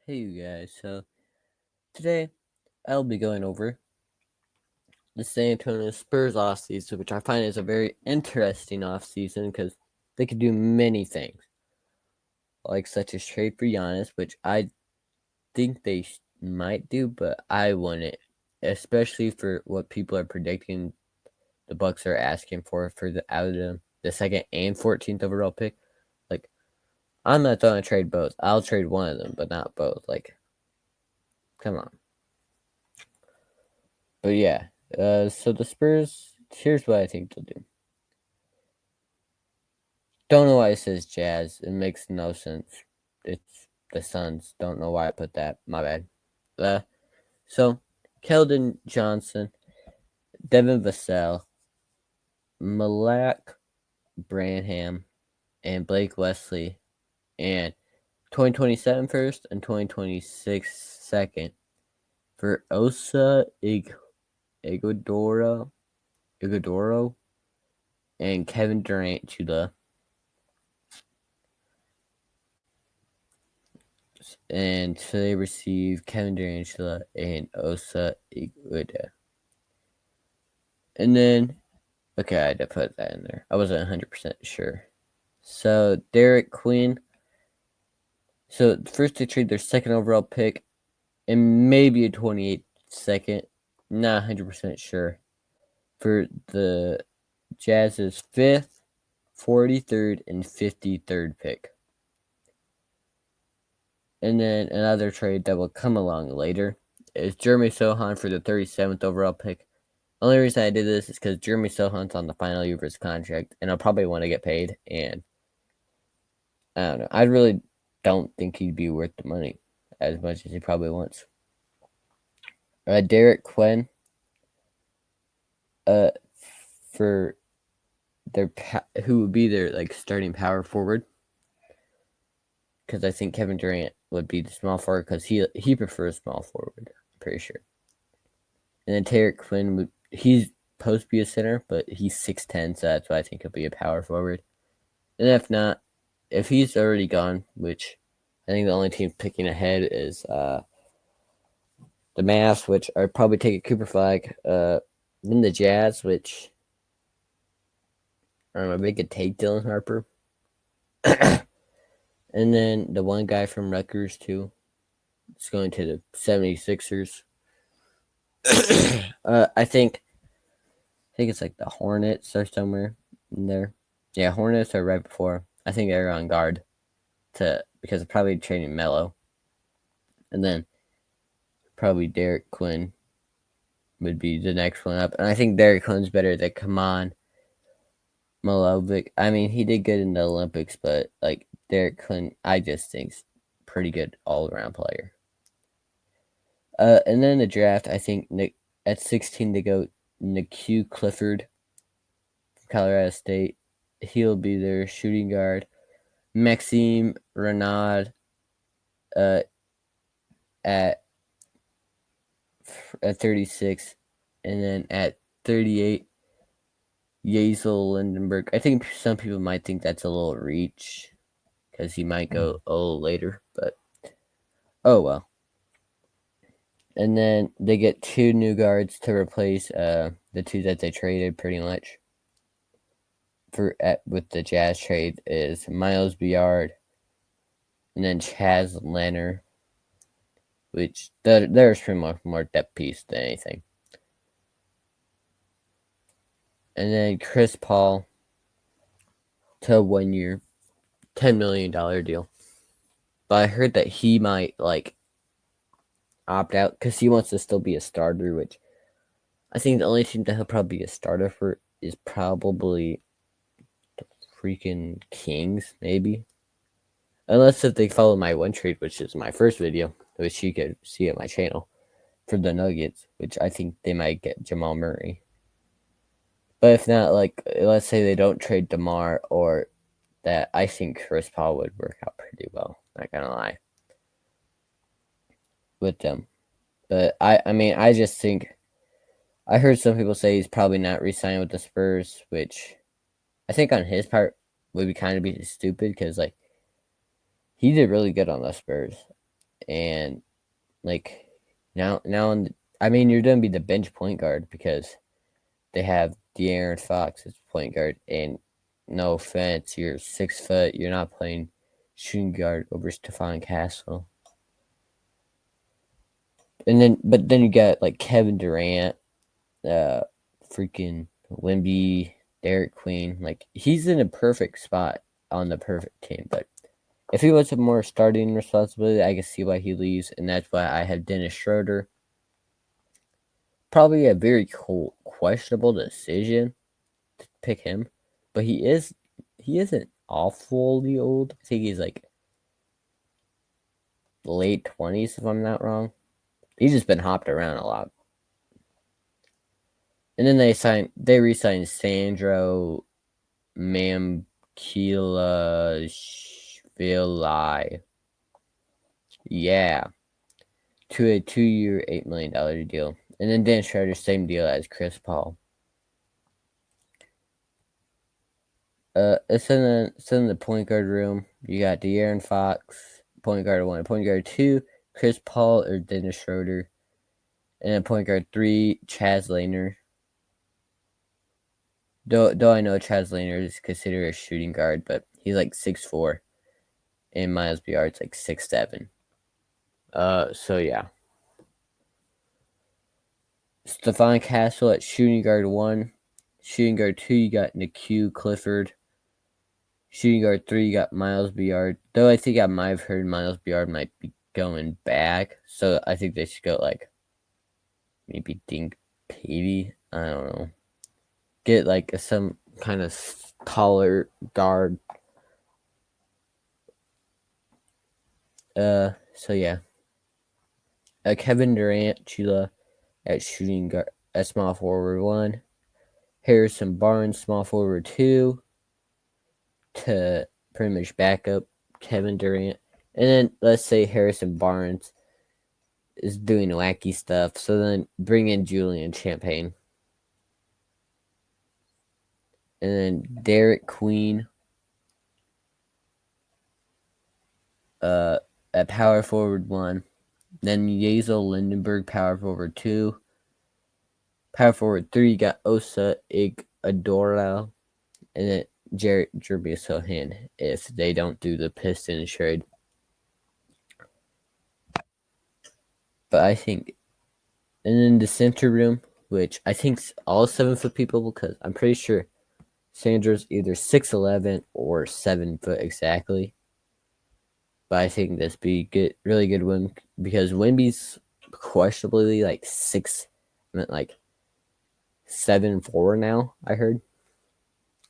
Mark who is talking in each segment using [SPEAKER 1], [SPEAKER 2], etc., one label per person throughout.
[SPEAKER 1] Hey you guys, so today I'll be going over the San Antonio Spurs offseason, which I find is a very interesting offseason because they could do many things, like such as trade for Giannis, which I think they might do, but I wouldn't, especially for what people are predicting the Bucks are asking for the out of the second and 14th overall pick. Like, I'm not going to trade both. I'll trade one of them, but not both. Like, come on. But yeah, so the Spurs, here's what I think they'll do. Don't know why it says Jazz. It makes no sense. It's the Suns. Don't know why I put that. My bad. So, Keldon Johnson, Devin Vassell, Malak Branham, and Blake Wesley, and 2027 first and 2026 second for Osa Iguodoro and Kevin Durant Chula. And so they receive Kevin Durant and Osa Iguodala. And then, okay, I had to put that in there. I wasn't 100% sure. So Derek Quinn. So first they trade their second overall pick and maybe a 28th second. Not 100% sure. For the Jazz's 5th, 43rd, and 53rd pick. And then another trade that will come along later is Jeremy Sohan for the 37th overall pick. Only reason I did this is because Jeremy Sohan's on the final year of his contract, and I'll probably want to get paid. And I don't know. I really don't think he'd be worth the money as much as he probably wants. Derek Quinn, for who would be their starting power forward, because I think Kevin Durant would be the small forward because he prefers small forward. I'm pretty sure. And then Derek Quinn he's supposed to be a center, but he's 6'10", so that's why I think he'll be a power forward. And if not, if he's already gone, which I think the only team picking ahead is the Mavs, which I'd probably take a Cooper Flag. Then the Jazz, which I don't know, they could take Dylan Harper. And then the one guy from Rutgers, too. It's going to the 76ers. I think it's like the Hornets or somewhere in there. Yeah, Hornets are right before. I think they're on guard because of probably trading Melo. And then probably Derek Quinn would be the next one up. And I think Derek Quinn's better than Kaman Malovic. I mean, he did good in the Olympics, but like Derek Quinn, I just think's pretty good all-around player. And then the draft, I think at 16 to go Nikhil Clifford from Colorado State. He'll be their shooting guard. Maxime Renaud at 36, and then at 38, Yazel Lindenberg. I think some people might think that's a little reach because he might go a little later, but oh well. And then they get 2 new guards to replace the 2 that they traded pretty much with the Jazz trade is Miles Biard and then Chaz Leonard, which there's pretty much more depth piece than anything. And then Chris Paul to a 1 year, $10 million deal. But I heard that he might opt out because he wants to still be a starter, which I think the only team that he'll probably be a starter for is probably the freaking Kings, maybe. Unless if they follow my one trade, which is my first video, which you could see at my channel, for the Nuggets, which I think they might get Jamal Murray. But if not, let's say they don't trade DeMar or that, I think Chris Paul would work out pretty well. Not gonna lie. With them. But I mean, I just think I heard some people say he's probably not re-signing with the Spurs, which I think on his part would be kind of be stupid because he did really good on the Spurs, and like now, I mean, you're gonna be the bench point guard because they have De'Aaron Fox as point guard, and no offense, you're 6 foot. You're not playing shooting guard over Stephon Castle. But then you got like Kevin Durant, freaking Wemby, Derek Queen. Like he's in a perfect spot on the perfect team. But if he was a more starting responsibility, I can see why he leaves, and that's why I have Dennis Schroeder. Probably a very questionable decision to pick him, but he isn't awfully old. I think he's like late 20s if I'm not wrong. He's just been hopped around a lot. And then they re-signed Sandro Mamkilashvili. Yeah. To a 2-year, $8 million deal. And then Dan Schroeder, same deal as Chris Paul. It's in the point guard room. You got De'Aaron Fox, point guard 1, point guard 2, Chris Paul or Dennis Schroeder, and then point guard 3, Chaz Laner. Though I know Chaz Laner is considered a shooting guard, but he's like 6'4", and Miles Bjork's like 6'7". So yeah. Stephon Castle at shooting guard 1. Shooting guard 2, you got Nikhil Clifford. Shooting guard 3, you got Miles Bjork. Though I think I might have heard Miles Bjork might be going back. So I think they should go like maybe Dink Petey. I don't know. Get like some kind of taller guard. So yeah. Kevin Durant, Chila at shooting guard at small forward 1. Harrison Barnes, small forward 2. To pretty much back up Kevin Durant. And then let's say Harrison Barnes is doing wacky stuff. So then bring in Julian Champagne. And then Derek Queen at power forward 1. Then Yazel Lindenberg, power forward 2. Power forward 3, you got Osa Iguodala. And then Jarrett Sohan if they don't do the Pistons trade. But I think, and then the center room, which I think's all 7-foot people because I'm pretty sure Sandra's either 6'11" or 7 foot exactly. But I think this be good, really good win because Wemby's questionably like 7'4" now. I heard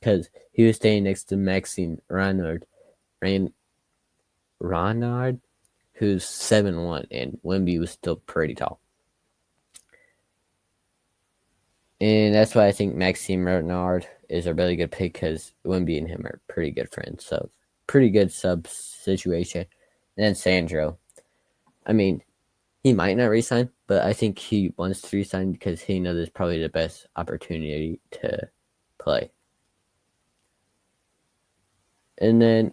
[SPEAKER 1] because he was staying next to Maxime Ronard, who's 7'1", and Wemby was still pretty tall. And that's why I think Maxime Renard is a really good pick because Wemby and him are pretty good friends. So, pretty good sub situation. And then Sandro. I mean, he might not resign, but I think he wants to resign because he knows it's probably the best opportunity to play. And then,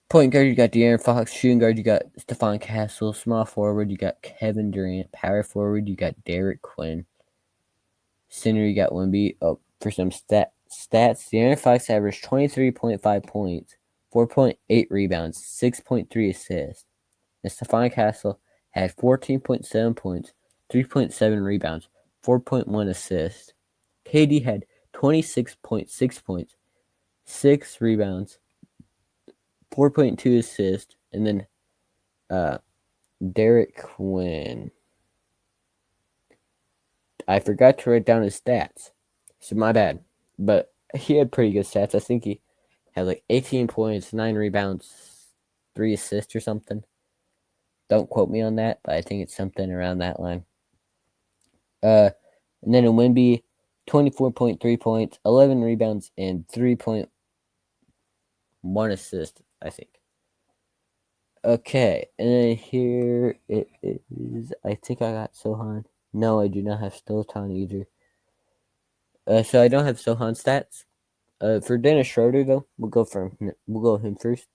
[SPEAKER 1] point guard, you got De'Aaron Fox. Shooting guard, you got Stephon Castle. Small forward, you got Kevin Durant. Power forward, you got Derek Quinn. Center, you got Wemby. Oh, for some stats, De'Aaron Fox averaged 23.5 points, 4.8 rebounds, 6.3 assists. And Stephon Castle had 14.7 points, 3.7 rebounds, 4.1 assists. KD had 26.6 points, 6 rebounds, 4.2 assists. And then Derek Quinn. I forgot to write down his stats, so my bad. But he had pretty good stats. I think he had like 18 points, 9 rebounds, 3 assists or something. Don't quote me on that, but I think it's something around that line. And then in Wemby, 24.3 points, 11 rebounds, and 3.1 assists, I think. Okay, and then here it is. I think I got Sohan. No, I do not have Stotan either. So I don't have Sohan stats. For Dennis Schroeder though, we'll go him first.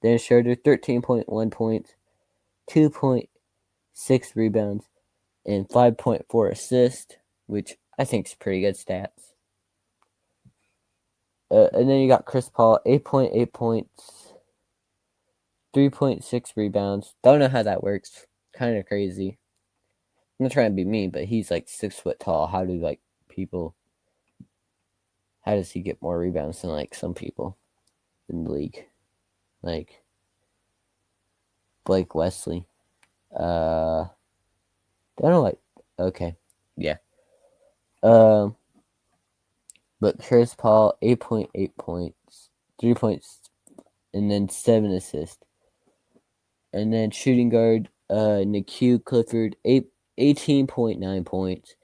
[SPEAKER 1] Dennis Schroeder, 13.1 points, 2.6 rebounds, and 5.4 assists, which I think is pretty good stats. And then you got Chris Paul, 8.8 points, 3.6 rebounds. Don't know how that works. Kind of crazy. I'm not trying to be mean, but he's like 6 foot tall. How do like people? How does he get more rebounds than like some people in the league, like Blake Wesley? Don't know. Like, okay, yeah. Um, but Chris Paul, 8.8 points, 3 points, and then 7 assists. And then shooting guard, Nikhil Clifford, 18.9 points,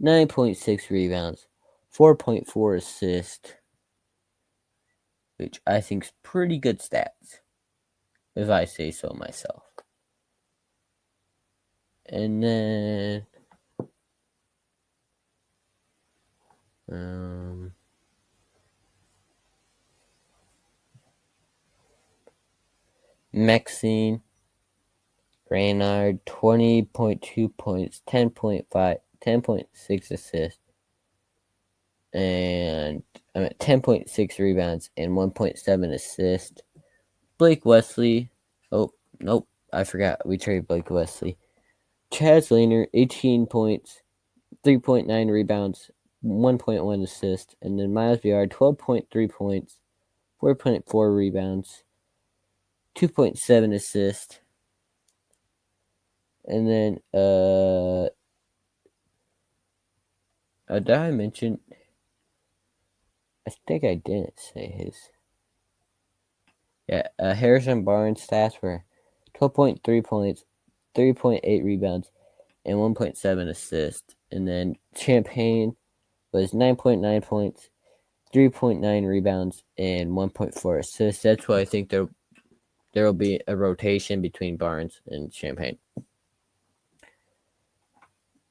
[SPEAKER 1] 9.6 rebounds, 4.4 assists, which I think is pretty good stats, if I say so myself. And then Maxine Raynard, 20.2 points, 10.5, 10.6 assists, and 10.6 rebounds and 1.7 assists. Blake Wesley. Oh, nope. I forgot. We traded Blake Wesley. Chaz Laner, 18 points, 3.9 rebounds, 1.1 assist. And then Miles VR, 12.3 points, 4.4 rebounds, 2.7 assist. And then, did I mention? I think I didn't say his. Yeah, Harrison Barnes' stats were 12.3 points, 3.8 rebounds, and 1.7 assists. And then Champagne was 9.9 points, 3.9 rebounds, and 1.4 assists. That's why I think there will be a rotation between Barnes and Champagne.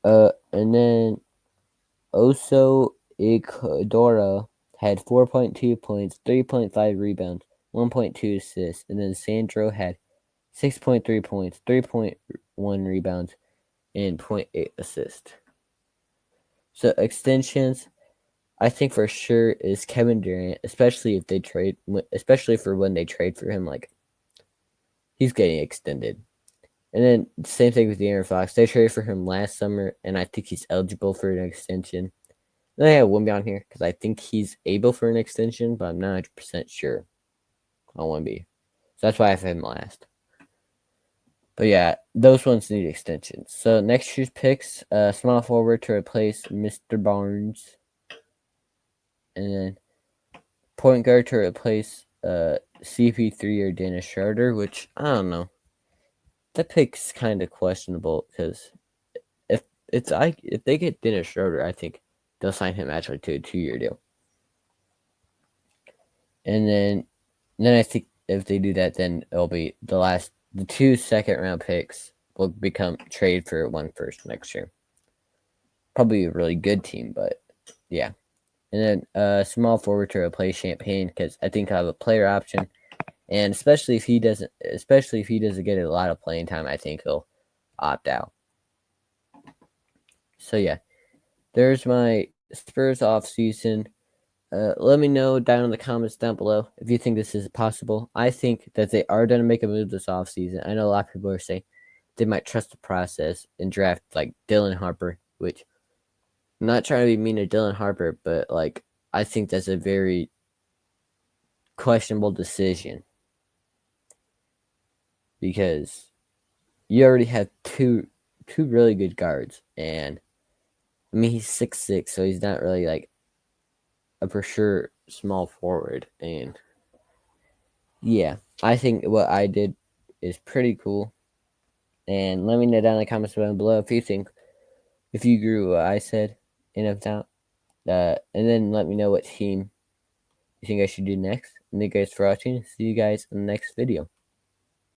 [SPEAKER 1] And then Oso Ikadora had 4.2 points, 3.5 rebounds, 1.2 assists. And then Sandro had 6.3 points, 3.1 rebounds, and 0.8 assists. So extensions, I think for sure is Kevin Durant, especially if they trade, especially for when they trade for him. Like, he's getting extended. And then same thing with De'Aaron Fox. They traded for him last summer, and I think he's eligible for an extension. Then I have Wemby on here because I think he's able for an extension, but I'm not 100% sure on Wemby. So that's why I have him last. But yeah, those ones need extensions. So next year's picks, small forward to replace Mr. Barnes. And then point guard to replace CP3 or Dennis Schroeder, which I don't know. That pick's kind of questionable because if they get Dennis Schroeder, I think they'll sign him actually to a 2-year deal. And then I think if they do that, then it'll be the 2 second-round picks will become trade for 1 first next year. Probably a really good team, but yeah. And then small forward to replace Champagne because I think I have a player option, and especially if he doesn't get a lot of playing time, I think he'll opt out. So yeah, there's my Spurs offseason. Let me know down in the comments down below if you think this is possible. I think that they are going to make a move this offseason. I know a lot of people are saying they might trust the process and draft like Dylan Harper, which I'm not trying to be mean to Dylan Harper, but like I think that's a very questionable decision because you already have two really good guards, and I mean he's 6'6", so he's not really like a for sure small forward. And yeah, I think what I did is pretty cool. And let me know down in the comments down below if you agree with what I said. And if not, and then let me know what team you think I should do next. And thank you guys for watching. See you guys in the next video.